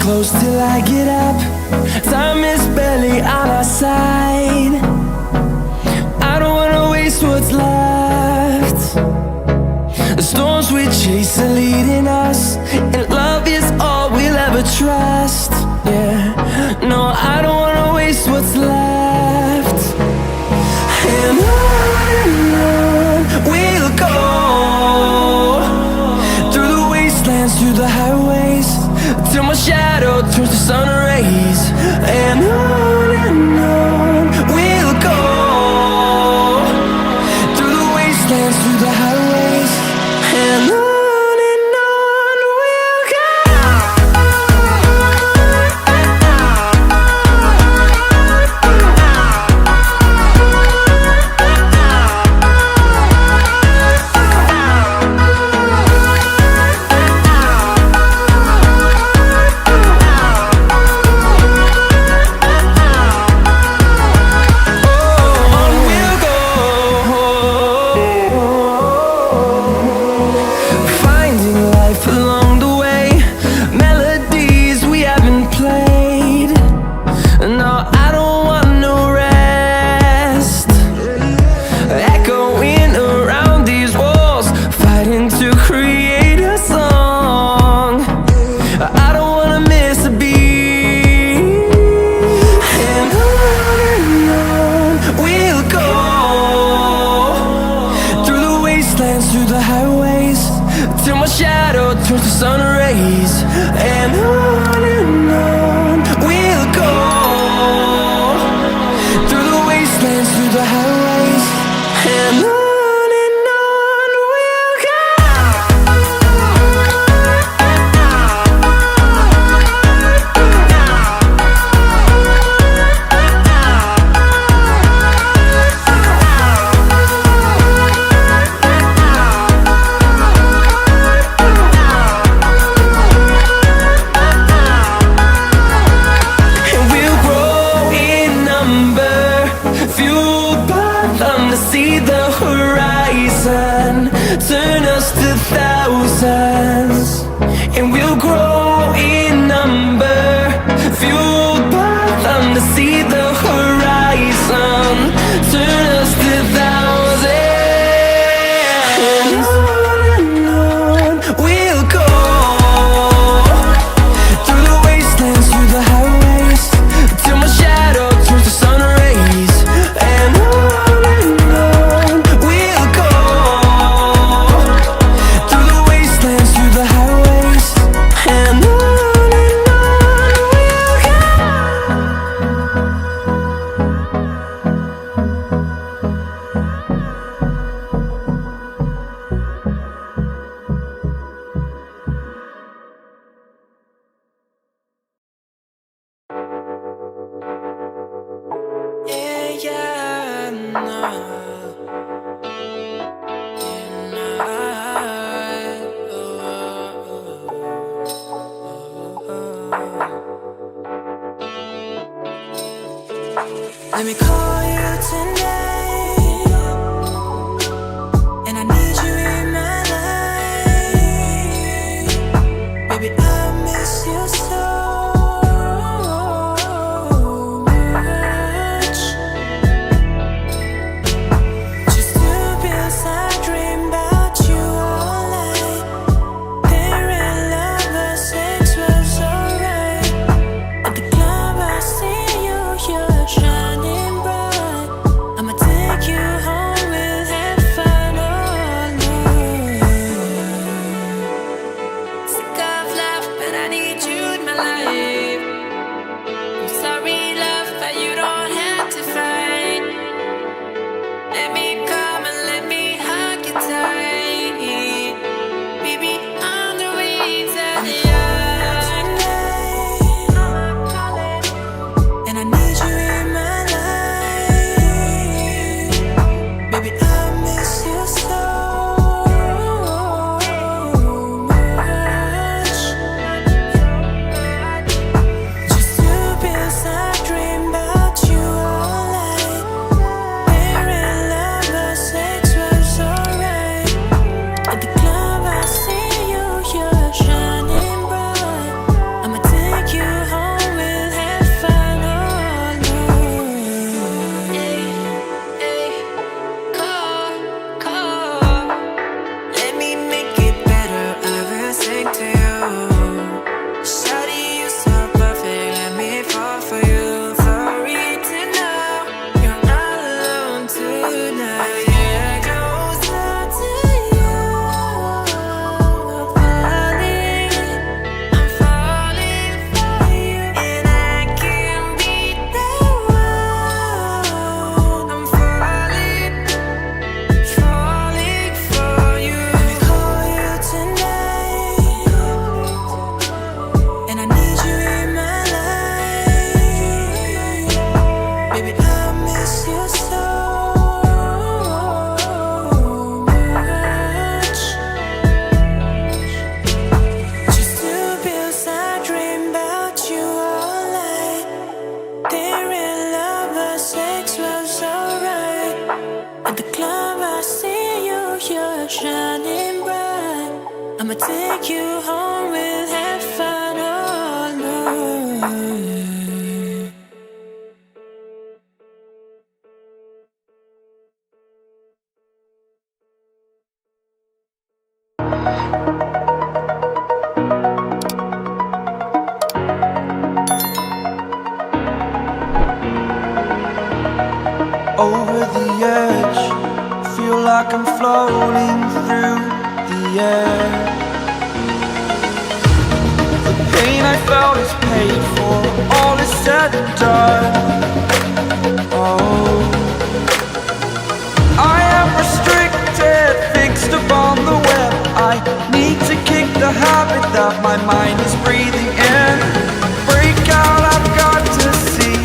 close till I get up. Time is barely on our side. I don't wanna waste what's left. The storms we chase are leading us, and love is all we'll ever trust. Yeah, no, I don't wanna waste what's left. And on we'll go, through the wastelands, through the highways, till my shadow turns to sun rays. And on fueled by them to see the horizon, turn us to thousands, and we'll grow in number. Fueled by them to see the horizon, turn us to thousands, and on we'll go, through the wastelands, through the highways, till my shadow turns to sun rays. And on we'll go, through the wastelands, through the highways, and on we'll go. Yeah, yeah, no. Let me call you tonight, and I need you in my life. Baby, I miss you so much. Just to be inside, dream about you all night. There in love, but sex was alright. At the club, I see you, you're shining bright. I'ma take you home, we'll have fun all night. Sick of love, but I need you in my life. I'm sorry, love, but you don't have to fight. Let me come and let me hug you tight. Baby, I'm the reason you're tonight, and I need you in my life. Baby, I miss you so much. Just to be inside, dream about you all night. We're in love, but sex was alright. At the club, I see you, you're shining bright. I'ma take you home, we'll have fun all night. Hey, hey, call. Let me make it better, I will sing to you. Shawty, you so perfect, let me fall for you. Sorry to know you're not alone tonight. Yeah, closer to you. I'm falling for you, and I can't beat that one. I'm falling for you. Let me call you tonight, and I need you in my life. Baby, I miss you so much. Just to be inside, dream about you all night. There in love, but sex was alright. At the club, I see you, you're shining bright. I'ma take you home, we'll have fun all night. Over the edge, feel like I'm floating through the air. The pain I felt is paid for, all is said and done. Oh, I am restricted, fixed upon the web. I need to kick the habit that my mind is breathing in. Break out, I've got to see.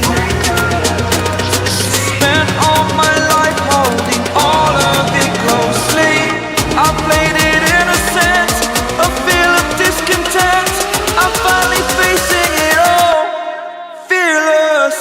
Spent all my life holding all of it closely. I played it innocent, a feel of discontent. I'm finally facing it all, fearless.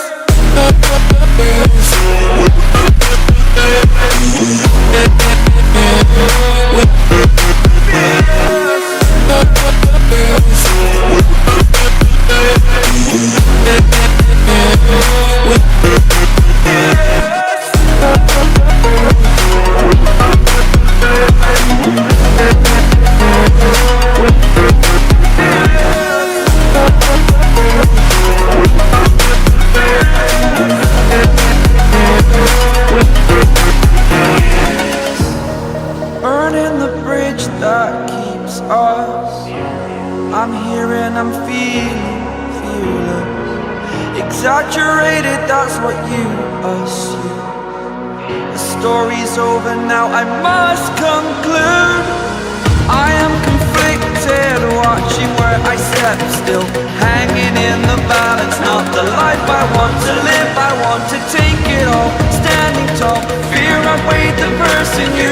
decided that's what you assume. The story's over now, I must conclude. I am conflicted, watching where I step still, hanging in the balance. Not the life I want to live, I want to take it all. Standing tall, fear I've weighed the person you